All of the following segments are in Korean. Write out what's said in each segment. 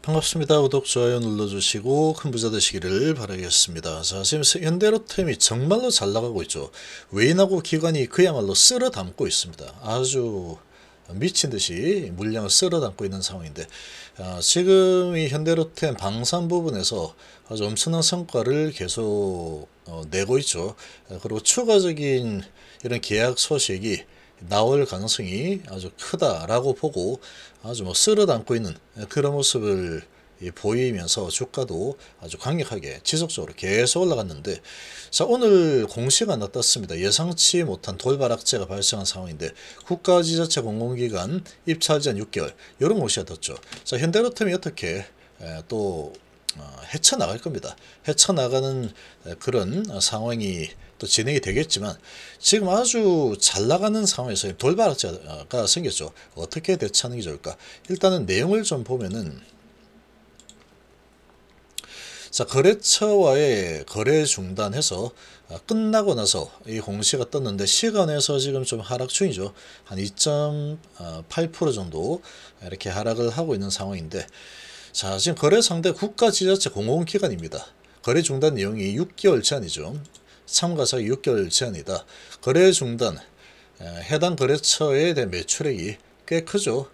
반갑습니다. 구독, 좋아요 눌러주시고 큰 부자 되시기를 바라겠습니다. 자, 지금 현대로템이 정말로 잘 나가고 있죠. 외인하고 기관이 그야말로 쓸어 담고 있습니다. 아주 미친듯이 물량을 쓸어 담고 있는 상황인데, 지금 이 현대로템 방산 부분에서 아주 엄청난 성과를 계속 내고 있죠. 그리고 추가적인 이런 계약 소식이 나올 가능성이 아주 크다라고 보고 아주 쓸어 담고 있는 그런 모습을 보이면서 주가도 아주 강력하게 지속적으로 계속 올라갔는데, 자, 오늘 공시가 나왔습니다. 예상치 못한 돌발 악재가 발생한 상황인데 국가지자체 공공기관 입찰 전 6개월 이런 공시가 떴죠. 자, 현대로템이 어떻게 또 헤쳐나갈 겁니다. 헤쳐나가는 그런 상황이 또 진행이 되겠지만, 지금 아주 잘 나가는 상황에서 돌발 악재가 생겼죠. 어떻게 대처하는 게 좋을까? 일단은 내용을 좀 보면은, 자, 거래처와의 거래 중단해서 끝나고 나서 이 공시가 떴는데 시간에서 지금 좀 하락 중이죠. 한 2.8% 정도 이렇게 하락을 하고 있는 상황인데, 자, 지금 거래 상대 국가지자체 공공기관입니다. 거래 중단 내용이 6개월 제한이죠. 참가자가 6개월 제한이다. 거래 중단, 해당 거래처에 대한 매출액이 꽤 크죠.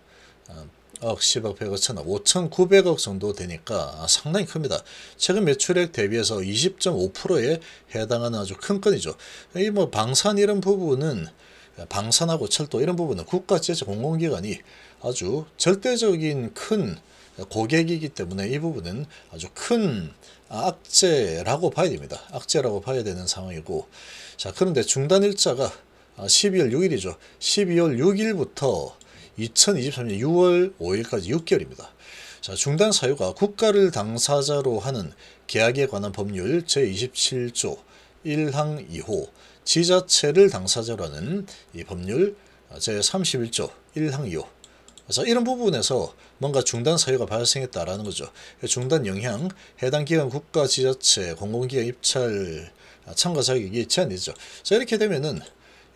억, 10억, 100억, 1000억, 5,900억 정도 되니까 상당히 큽니다. 최근 매출액 대비해서 20.5%에 해당하는 아주 큰 건이죠. 이 방산 이런 부분은, 방산하고 철도 이런 부분은 국가지자체 공공기관이 아주 절대적인 큰 고객이기 때문에 이 부분은 아주 큰 악재라고 봐야 됩니다. 악재라고 봐야 되는 상황이고, 자, 그런데 중단 일자가 12월 6일이죠. 12월 6일부터 2023년 6월 5일까지 6개월입니다. 자, 중단 사유가 국가를 당사자로 하는 계약에 관한 법률 제27조 1항 2호, 지자체를 당사자로 하는 이 법률 제31조 1항 2호. 그래서 이런 부분에서 뭔가 중단 사유가 발생했다라는 거죠. 중단 영향, 해당 기관 국가, 지자체, 공공기관 입찰 참가 자격이 제한되죠. 자, 이렇게 되면은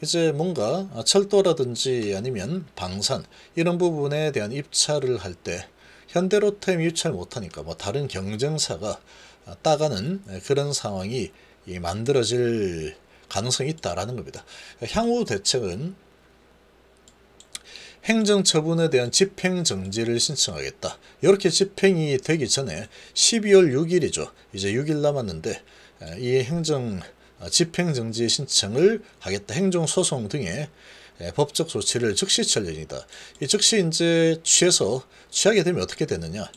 이제 뭔가 철도라든지 아니면 방산 이런 부분에 대한 입찰을 할 때 현대로템 입찰 못하니까 다른 경쟁사가 따가는 그런 상황이 만들어질 가능성이 있다라는 겁니다. 향후 대책은 행정처분에 대한 집행정지를 신청하겠다. 이렇게 집행이 되기 전에 12월 6일이죠. 이제 6일 남았는데 이 집행정지 신청을 하겠다. 행정소송 등의 법적 조치를 즉시 취할 예정이다. 이 즉시 이제 취하게 되면 어떻게 되느냐?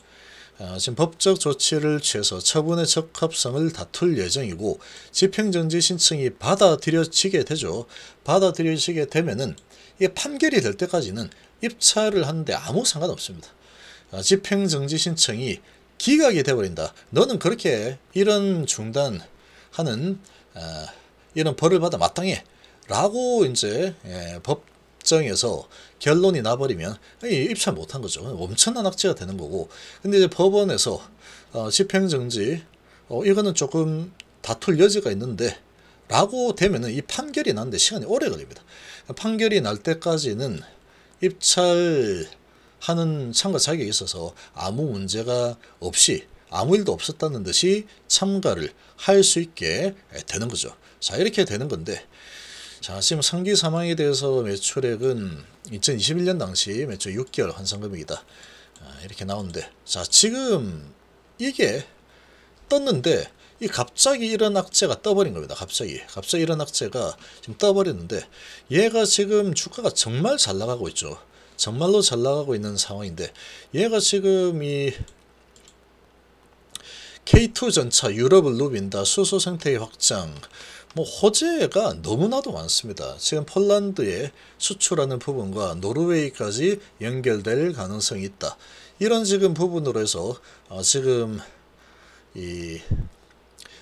지금 법적 조치를 취해서 처분의 적합성을 다툴 예정이고, 집행정지 신청이 받아들여지게 되죠. 받아들여지게 되면은 이게 판결이 될 때까지는 입찰을 하는데 아무 상관없습니다. 집행정지 신청이 기각이 돼버린다. 너는 그렇게 이런 중단하는 이런 벌을 받아 마땅해 라고 이제 법정에서 결론이 나버리면 입찰 못한 거죠. 엄청난 악재가 되는 거고. 근데 이제 법원에서 집행정지 이거는 조금 다툴 여지가 있는데 라고 되면은 이 판결이 나는데 시간이 오래 걸립니다. 판결이 날 때까지는 입찰하는 참가 자격이 있어서 아무 문제가 없이 아무 일도 없었다는 듯이 참가를 할 수 있게 되는 거죠. 자, 이렇게 되는 건데, 자, 지금 상기 사망에 대해서 매출액은 2021년 당시 매출 6개월 환산금액이다. 이렇게 나오는데, 자, 지금 이게 떴는데 갑자기 이런 악재가 떠버린 겁니다. 갑자기 이런 악재가 지금 떠버렸는데, 얘가 지금 주가가 정말 잘 나가고 있죠. 정말로 잘 나가고 있는 상황인데, 얘가 지금 이 K2 전차 유럽을 누빈다, 수소 생태계 확장, 호재가 너무나도 많습니다. 지금 폴란드에 수출하는 부분과 노르웨이까지 연결될 가능성이 있다. 이런 지금 부분으로 해서 지금 이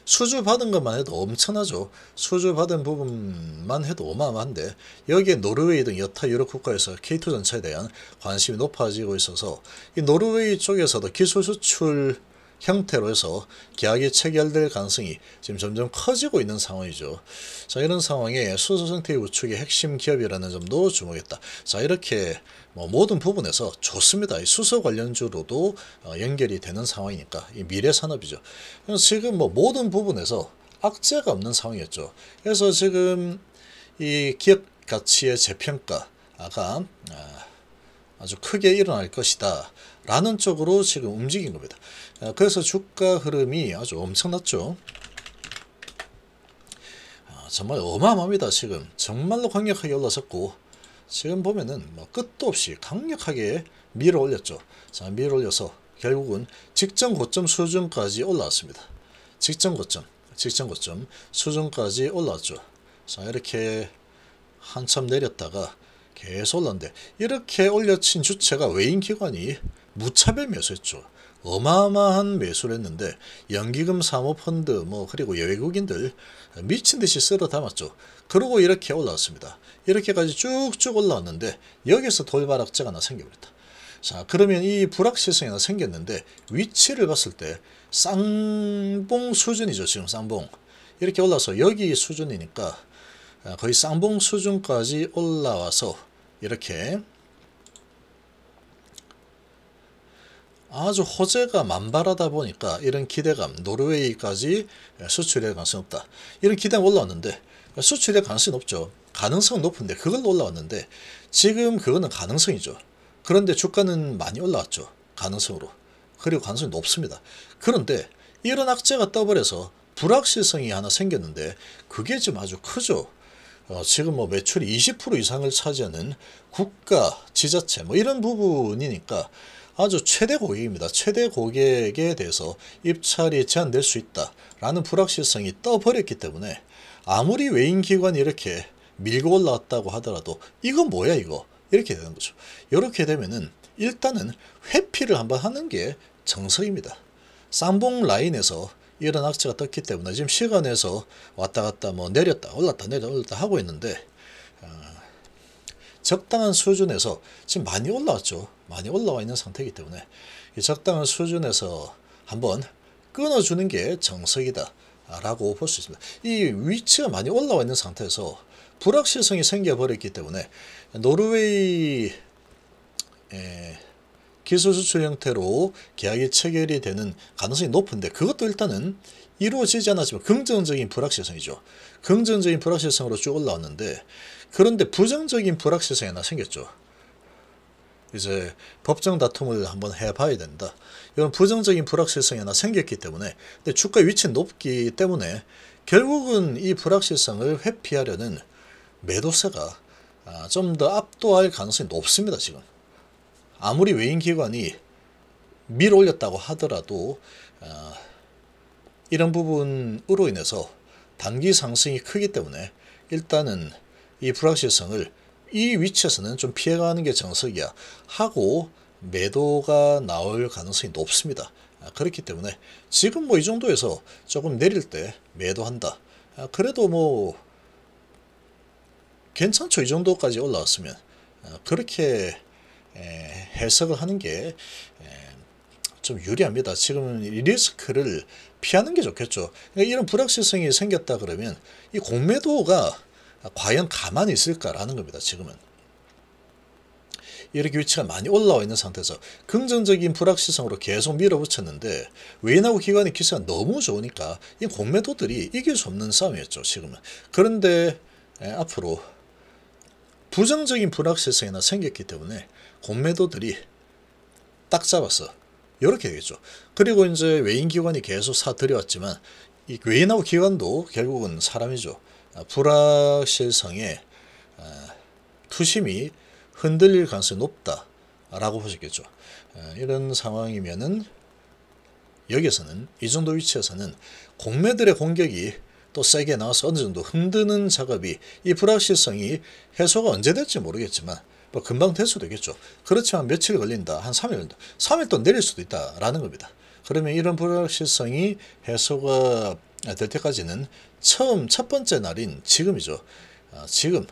수주 받은 것만 해도 엄청나죠. 수주 받은 부분만 해도 어마어마한데, 여기에 노르웨이 등 여타 유럽 국가에서 K2 전차에 대한 관심이 높아지고 있어서 이 노르웨이 쪽에서도 기술 수출 형태로 해서 계약이 체결될 가능성이 지금 점점 커지고 있는 상황이죠. 자, 이런 상황에 수소 생태계 우측의 핵심 기업이라는 점도 주목했다. 자, 이렇게 뭐 모든 부분에서 좋습니다. 이 수소 관련주로도 연결이 되는 상황이니까 이 미래 산업이죠. 그래서 지금 뭐 모든 부분에서 악재가 없는 상황이었죠. 그래서 지금 이 기업 가치의 재평가가 아주 크게 일어날 것이다 라는 쪽으로 지금 움직인 겁니다. 그래서 주가 흐름이 아주 엄청났죠. 정말 어마어마합니다. 지금 정말로 강력하게 올라섰고, 지금 보면은 뭐 끝도 없이 강력하게 밀어 올렸죠. 자, 밀어 올려서 결국은 직전 고점 수준까지 올라왔습니다. 직전 고점 수준까지 올라왔죠. 자, 이렇게 한참 내렸다가 계속 올랐는데, 이렇게 올려친 주체가 외인기관이 무차별 매수했죠. 어마어마한 매수를 했는데, 연기금 사모펀드 뭐 그리고 외국인들 미친듯이 쓸어 담았죠. 그러고 이렇게 올라왔습니다. 이렇게까지 쭉쭉 올라왔는데 여기서 돌발 악재가 하나 생겨버렸다. 자, 그러면 이 불확실성이 하나 생겼는데, 위치를 봤을 때 쌍봉 수준이죠. 지금 쌍봉 이렇게 올라서 여기 수준이니까 거의 쌍봉 수준까지 올라와서 이렇게 아주 호재가 만발하다 보니까 이런 기대감, 노르웨이까지 수출할 가능성이 없다, 이런 기대가 올라왔는데, 수출할 가능성이 높죠. 가능성은 높은데 그걸로 올라왔는데, 지금 그거는 가능성이죠. 그런데 주가는 많이 올라왔죠. 가능성으로. 그리고 가능성이 높습니다. 그런데 이런 악재가 떠버려서 불확실성이 하나 생겼는데, 그게 지금 아주 크죠. 지금 뭐 매출이 20% 이상을 차지하는 국가, 지자체 뭐 이런 부분이니까 아주 최대 고객입니다. 최대 고객에 대해서 입찰이 제한될 수 있다라는 불확실성이 떠버렸기 때문에, 아무리 외인기관이 이렇게 밀고 올라왔다고 하더라도 이건 뭐야 이거, 이렇게 되는 거죠. 이렇게 되면은 일단은 회피를 한번 하는 게 정석입니다. 쌍봉 라인에서 이런 악재가 떴기 때문에 지금 시간에서 왔다 갔다 뭐 내렸다 올랐다 내렸다 올랐다 하고 있는데, 적당한 수준에서 지금 많이 올라왔죠. 많이 올라와 있는 상태이기 때문에 이 적당한 수준에서 한번 끊어주는 게 정석이다 라고 볼 수 있습니다. 이 위치가 많이 올라와 있는 상태에서 불확실성이 생겨버렸기 때문에 노르웨이 기술 수출 형태로 계약이 체결이 되는 가능성이 높은데, 그것도 일단은 이루어지지 않았지만 긍정적인 불확실성이죠. 긍정적인 불확실성으로 쭉 올라왔는데, 그런데 부정적인 불확실성이 하나 생겼죠. 이제 법정 다툼을 한번 해봐야 된다, 이런 부정적인 불확실성이 하나 생겼기 때문에, 근데 주가 위치는 높기 때문에 결국은 이 불확실성을 회피하려는 매도세가 좀 더 압도할 가능성이 높습니다. 지금 아무리 외인기관이 밀어 올렸다고 하더라도 이런 부분으로 인해서 단기 상승이 크기 때문에 일단은 이 불확실성을 이 위치에서는 좀 피해가는 게 정석이야 하고 매도가 나올 가능성이 높습니다. 그렇기 때문에 지금 뭐 이 정도에서 조금 내릴 때 매도한다, 그래도 뭐 괜찮죠. 이 정도까지 올라왔으면 그렇게 해석을 하는 게 좀 유리합니다. 지금은 리스크를 피하는 게 좋겠죠. 그러니까 이런 불확실성이 생겼다 그러면 이 공매도가 과연 가만히 있을까라는 겁니다. 지금은 이렇게 위치가 많이 올라와 있는 상태에서 긍정적인 불확실성으로 계속 밀어붙였는데, 외인하고 기관의 기세가 너무 좋으니까 이 공매도들이 이길 수 없는 싸움이었죠. 지금은. 그런데 앞으로 부정적인 불확실성이 하나 생겼기 때문에 공매도들이 딱 잡았어, 이렇게 되겠죠. 그리고 이제 외인기관이 계속 사들여왔지만 이 외인하고 기관도 결국은 사람이죠. 불확실성에 투심이 흔들릴 가능성이 높다라고 보셨겠죠. 이런 상황이면은 여기서는 이 정도 위치에서는 공매들의 공격이 또 세게 나와서 어느 정도 흔드는 작업이, 이 불확실성이 해소가 언제 될지 모르겠지만 뭐 금방 될 수도 있겠죠. 그렇지만 며칠 걸린다, 한 3일, 3일 또 내릴 수도 있다라는 겁니다. 그러면 이런 불확실성이 해소가 될 때까지는 첫 번째 날인 지금이죠. 지금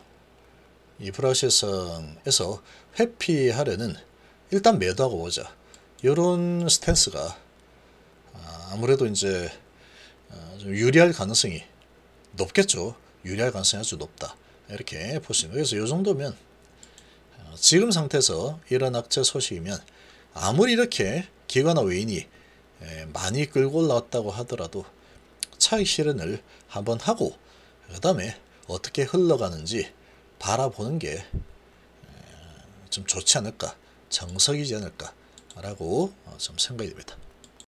이 불확실성에서 회피하려는 일단 매도하고 보자, 이런 스탠스가 아무래도 이제 좀 유리할 가능성이 높겠죠. 유리할 가능성이 아주 높다, 이렇게 보시면, 그래서 이 정도면 지금 상태에서 이런 악재 소식이면 아무리 이렇게 기관화 외인이 많이 끌고 올라왔다고 하더라도 차익 실현을 한번 하고 그 다음에 어떻게 흘러가는지 바라보는 게 좀 좋지 않을까, 정석이지 않을까 라고 좀 생각이 됩니다.